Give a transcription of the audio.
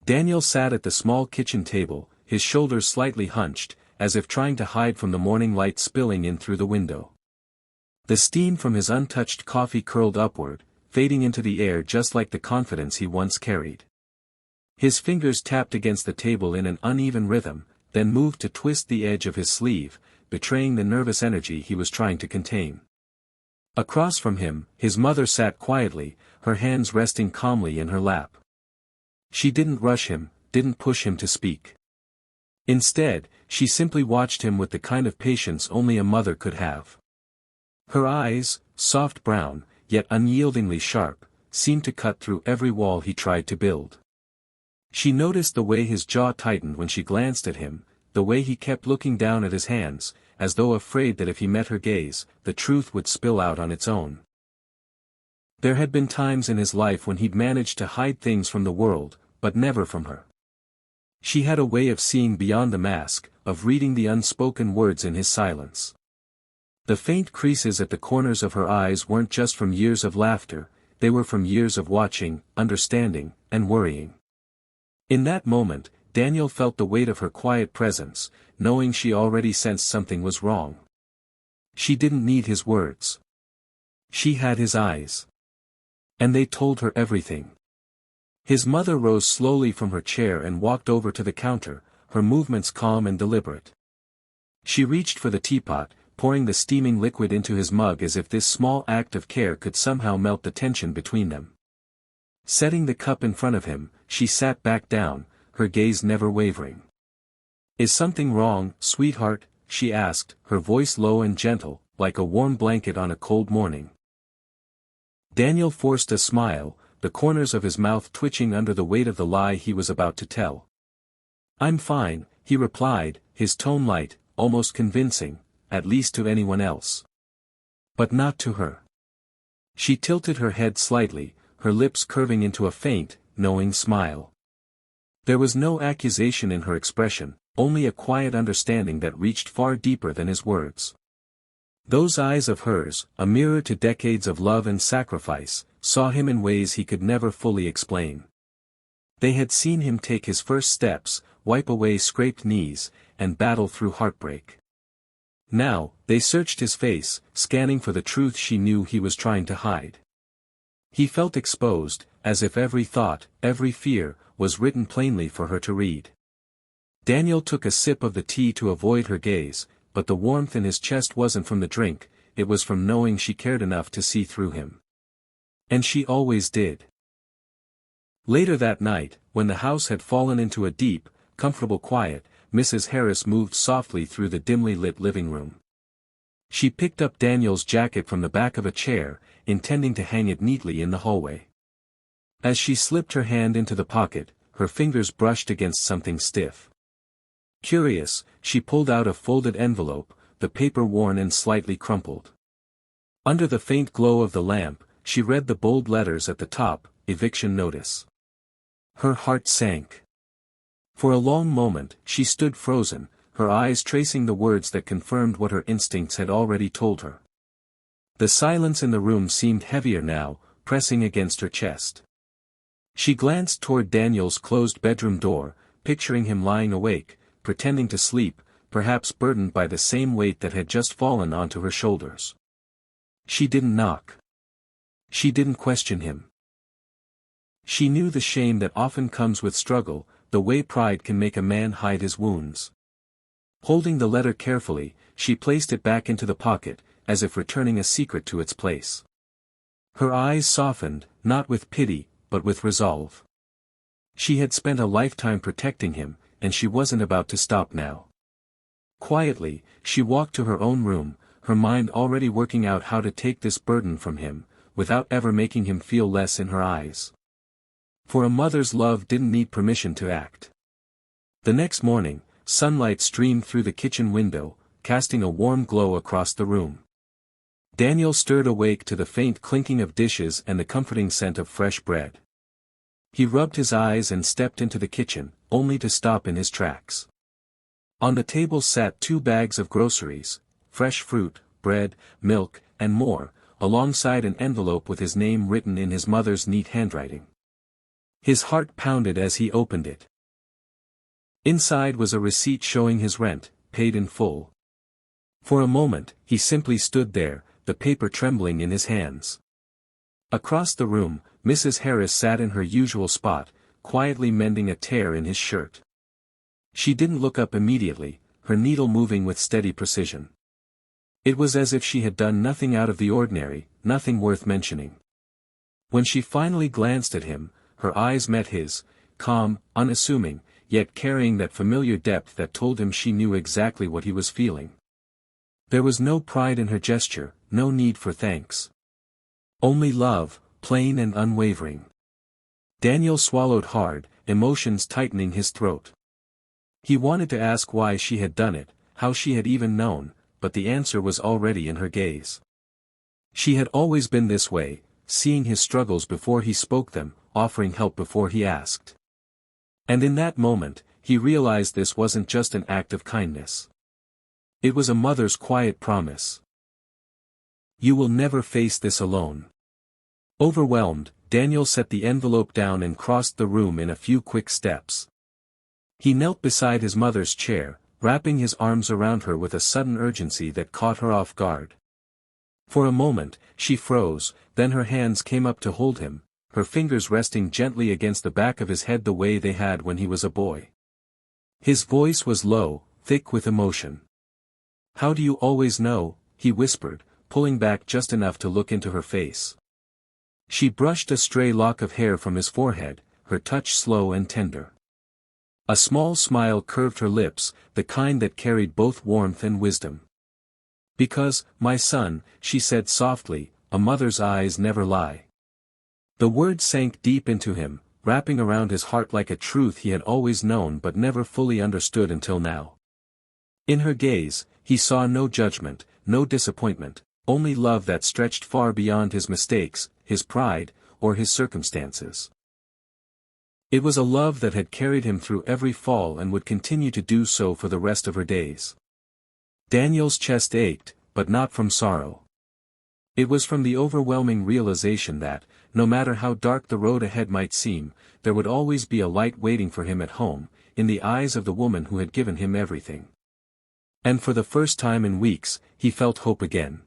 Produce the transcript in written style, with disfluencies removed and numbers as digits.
Daniel sat at the small kitchen table, his shoulders slightly hunched, as if trying to hide from the morning light spilling in through the window. The steam from his untouched coffee curled upward, fading into the air just like the confidence he once carried. His fingers tapped against the table in an uneven rhythm, then moved to twist the edge of his sleeve, betraying the nervous energy he was trying to contain. Across from him, his mother sat quietly, her hands resting calmly in her lap. She didn't rush him, didn't push him to speak. Instead, she simply watched him with the kind of patience only a mother could have. Her eyes, soft brown, yet unyieldingly sharp, seemed to cut through every wall he tried to build. She noticed the way his jaw tightened when she glanced at him, the way he kept looking down at his hands, as though afraid that if he met her gaze, the truth would spill out on its own. There had been times in his life when he'd managed to hide things from the world, but never from her. She had a way of seeing beyond the mask, of reading the unspoken words in his silence. The faint creases at the corners of her eyes weren't just from years of laughter, they were from years of watching, understanding, and worrying. In that moment, Daniel felt the weight of her quiet presence, knowing she already sensed something was wrong. She didn't need his words. She had his eyes. And they told her everything. His mother rose slowly from her chair and walked over to the counter, her movements calm and deliberate. She reached for the teapot, pouring the steaming liquid into his mug as if this small act of care could somehow melt the tension between them. Setting the cup in front of him, she sat back down, her gaze never wavering. "Is something wrong, sweetheart?" she asked, her voice low and gentle, like a warm blanket on a cold morning. Daniel forced a smile, the corners of his mouth twitching under the weight of the lie he was about to tell. "I'm fine," he replied, his tone light, almost convincing, at least to anyone else. But not to her. She tilted her head slightly, her lips curving into a faint, knowing smile. There was no accusation in her expression, only a quiet understanding that reached far deeper than his words. Those eyes of hers, a mirror to decades of love and sacrifice, saw him in ways he could never fully explain. They had seen him take his first steps, wipe away scraped knees, and battle through heartbreak. Now, they searched his face, scanning for the truth she knew he was trying to hide. He felt exposed, as if every thought, every fear, was written plainly for her to read. Daniel took a sip of the tea to avoid her gaze, but the warmth in his chest wasn't from the drink, it was from knowing she cared enough to see through him. And she always did. Later that night, when the house had fallen into a deep, comfortable quiet, Mrs. Harris moved softly through the dimly lit living room. She picked up Daniel's jacket from the back of a chair, intending to hang it neatly in the hallway. As she slipped her hand into the pocket, her fingers brushed against something stiff. Curious, she pulled out a folded envelope, the paper worn and slightly crumpled. Under the faint glow of the lamp, she read the bold letters at the top, "Eviction Notice." Her heart sank. For a long moment, she stood frozen, her eyes tracing the words that confirmed what her instincts had already told her. The silence in the room seemed heavier now, pressing against her chest. She glanced toward Daniel's closed bedroom door, picturing him lying awake, pretending to sleep, perhaps burdened by the same weight that had just fallen onto her shoulders. She didn't knock. She didn't question him. She knew the shame that often comes with struggle, the way pride can make a man hide his wounds. Holding the letter carefully, she placed it back into the pocket, as if returning a secret to its place. Her eyes softened, not with pity, but with resolve. She had spent a lifetime protecting him, and she wasn't about to stop now. Quietly, she walked to her own room, her mind already working out how to take this burden from him, without ever making him feel less in her eyes. For a mother's love didn't need permission to act. The next morning, sunlight streamed through the kitchen window, casting a warm glow across the room. Daniel stirred awake to the faint clinking of dishes and the comforting scent of fresh bread. He rubbed his eyes and stepped into the kitchen, only to stop in his tracks. On the table sat 2 bags of groceries, fresh fruit, bread, milk, and more, alongside an envelope with his name written in his mother's neat handwriting. His heart pounded as he opened it. Inside was a receipt showing his rent, paid in full. For a moment, he simply stood there, the paper trembling in his hands. Across the room, Mrs. Harris sat in her usual spot, quietly mending a tear in his shirt. She didn't look up immediately, her needle moving with steady precision. It was as if she had done nothing out of the ordinary, nothing worth mentioning. When she finally glanced at him, her eyes met his, calm, unassuming, yet carrying that familiar depth that told him she knew exactly what he was feeling. There was no pride in her gesture, no need for thanks. Only love, plain and unwavering. Daniel swallowed hard, emotions tightening his throat. He wanted to ask why she had done it, how she had even known, but the answer was already in her gaze. She had always been this way, seeing his struggles before he spoke them, offering help before he asked. And in that moment, he realized this wasn't just an act of kindness. It was a mother's quiet promise. You will never face this alone. Overwhelmed, Daniel set the envelope down and crossed the room in a few quick steps. He knelt beside his mother's chair, wrapping his arms around her with a sudden urgency that caught her off guard. For a moment, she froze, then her hands came up to hold him, her fingers resting gently against the back of his head the way they had when he was a boy. His voice was low, thick with emotion. How do you always know? He whispered, pulling back just enough to look into her face. She brushed a stray lock of hair from his forehead, her touch slow and tender. A small smile curved her lips, the kind that carried both warmth and wisdom. Because, my son, she said softly, a mother's eyes never lie. The words sank deep into him, wrapping around his heart like a truth he had always known but never fully understood until now. In her gaze, he saw no judgment, no disappointment, only love that stretched far beyond his mistakes, his pride, or his circumstances. It was a love that had carried him through every fall and would continue to do so for the rest of her days. Daniel's chest ached, but not from sorrow. It was from the overwhelming realization that, no matter how dark the road ahead might seem, there would always be a light waiting for him at home, in the eyes of the woman who had given him everything. And for the first time in weeks, he felt hope again.